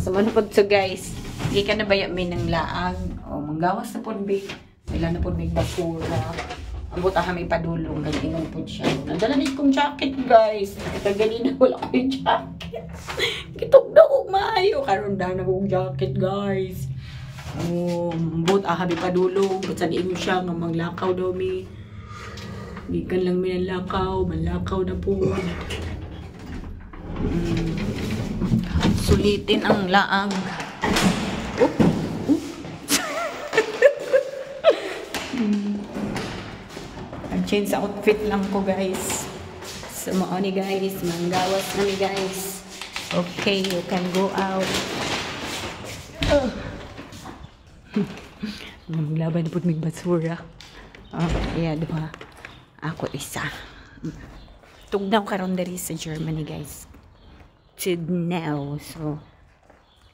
So manupod so guys, hindi ka na baya may nang laag. O manggawas na po big. Wala na po big basura. Ang buta kami padulong. Ganyan po siya. Nadala na kong jacket guys. Ito ganina wala ko yung jacket. Kitog na kong maayo. Karoon na kong jacket guys. Buta kami padulong. Ba't saan mo siya nga manglakaw daw mi. Hindi ka lang minalakaw. Manlakaw na po. Sulitin ang laag. Change outfit lang ko guys. So mo ni guys, manggawas na ni guys. Okay, you can go out. Maglaban na po may basura. Yeah, diba? Ako isa. Tugnaw karon diri sa Germany guys. Now, so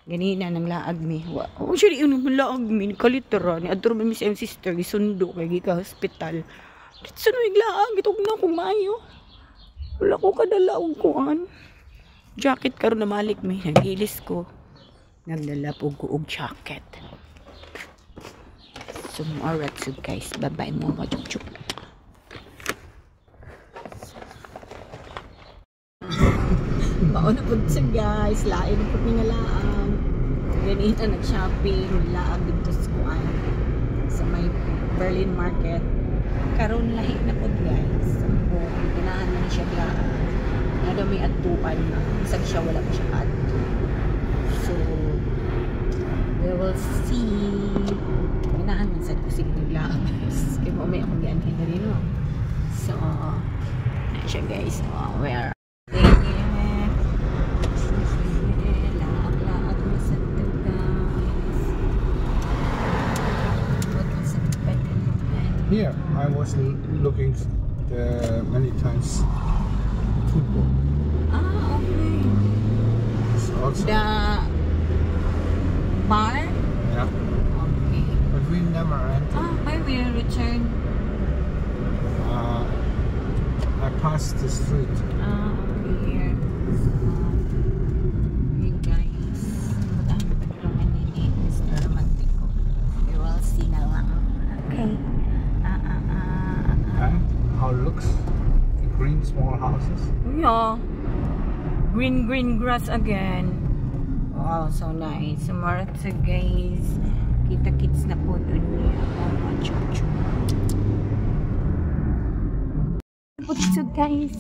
ganina nang laag mi. Oh, siya yung laag mi kalitra ni adto mi sa sister gisundo kay gi ka hospital. Ditso no iglaag itog na kung maayo. Wala ko kadala og kuan. Jacket karon na malik mi nagilis ko. Nagdala po ko og jacket. So alright so guys, bye-bye mo chup. Mauna po siya guys, lain po nga laang. Ganito nag-shopping, laag dito sa kuan. Sa may Berlin Market. Karon lahi na po guys. So, ganahan na siya laang. Nga may atupan na. Isang siya wala pa siya at. So, we will see. Ganahan man sa kusig ng laang guys. Kaya mo may akong gianhin na rin no. So, siya guys. Where? Here, I was looking many times football. Okay. It's also, The bar? yeah. Okay. But we never entered. Why we return? I passed the street. Okay, here. Hey guys. Madami pa naman nini. Mr. Romantico. We will see na lang. Okay. How it looks? The green small houses. Yeah. Green grass again. Wow, so nice. Sumarat sa guys. Kita-kits na po dun niya. Mapudso guys.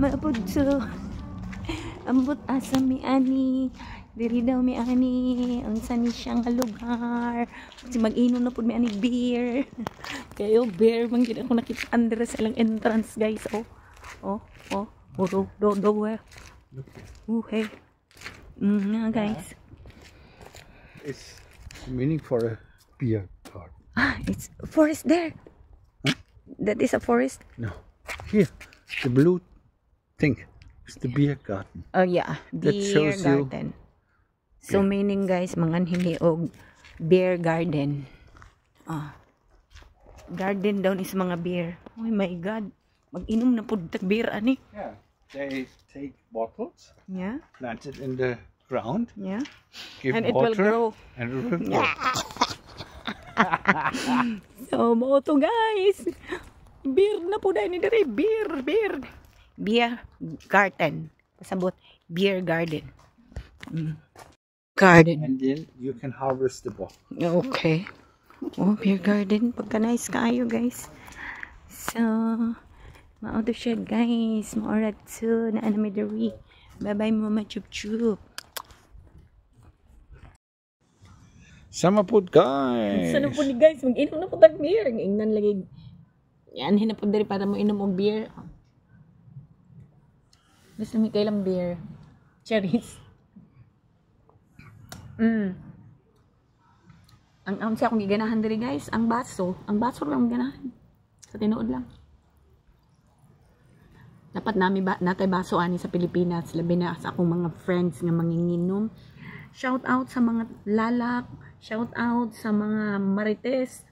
Mapudso. Ambot asa mi ani. Diri daw mi ani. Ang sani siyang lugar. Kasi mag-inom na po mi ani beer. Kayo beer. Manggit ako nakita under sa ilang entrance guys. Hey. Guys. It's meaning for a beer garden. It's a forest there. Huh? That is a forest. No. Here, the blue thing is the beer garden. Oh yeah, beer garden. So meaning guys, manganhili og beer garden. Garden down is mga beer. Oh my god. Mag-inom na pud tag beer ani. Yeah, they take bottles. Yeah. Plant it in the ground. Yeah. Give And it water, will grow. and it will grow. So mo to guys. Beer na po dahil ni dere. Beer garden. Pasabot. Beer garden. Garden. And then you can harvest the bottle. Okay. Oh, beer garden. Pagka nice kayo guys. So, mauto siya guys. Maorat so na anamidari. Bye-bye mama chup. Sama po guys. Sana po ni guys. Mag-inom na po tag beer. Ingnan lagi. Yan, hinapod dari para mo inom og beer. Gusto mo kailang beer. Cherries. Ang siya akong giganahan diri guys, ang baso lang ganahan. Sa tinuod lang. Dapat nami natay baso ani sa Pilipinas, labi na sa akong mga friends nga manginginom. Shout out sa mga lalak, shout out sa mga marites.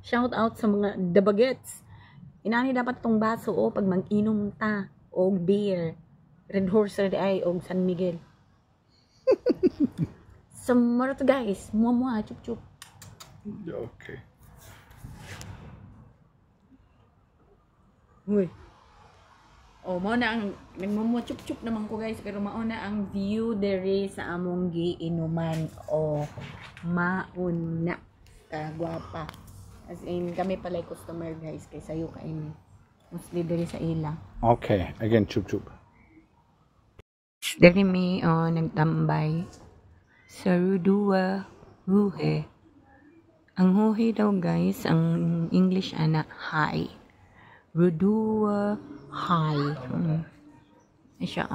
Shout out sa mga dabagets. Inani dapat tong baso pag mag-inom ta og beer. Red Horse Red Eye og San Miguel. Sumarot guys, mua chup chup. Okay. Uy. Oh, mao na ang nagmumuha chup-chup naman ko guys, pero mao na ang view dere sa among giinuman. Oh, mauna kagwapa. As in kami pala customer guys kay sayo kain. Mostly dere sa ila. Okay, again, chup chup. Dere mi nagtambay sa Rudua Huhe. Ang huhe daw guys, ang English ana hi. Rudua hi. Siya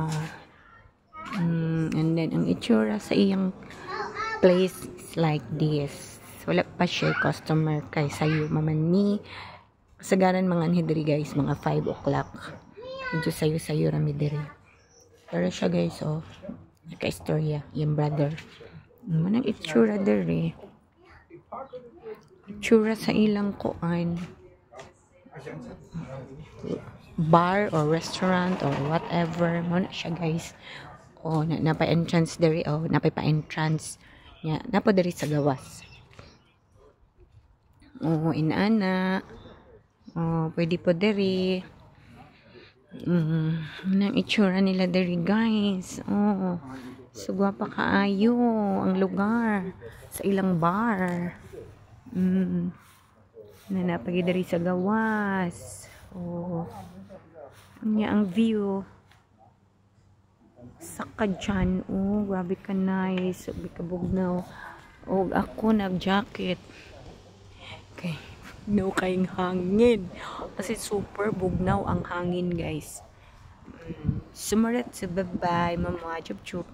and then ang itsura sa iyang place is like this. Wala pa siya customer kay sayo maman ni kasagaran mga anhidri guys, mga 5 o'clock. Medyo sayo rami diri. Pero siya guys, naka-istorya, yung brother. Manang itsura diri. Itsura sa ilang kuan. Bar or restaurant or whatever. Muna siya guys. Napa-entrance diri. Napa-entrance. Napa diri sa gawas. Inana. Pwede po diri. Nang itsura nila diri guys. So gwapa kaayo ang lugar sa ilang bar. Napagi diri sa gawas. Ang view saka dyan. Grabe ka nice. Grabe ka bugnaw. Ako nag-jacket. Okay. No kayong hangin. Kasi super bugnaw ang hangin guys. Sumarat sa babay. Mama, chup chup.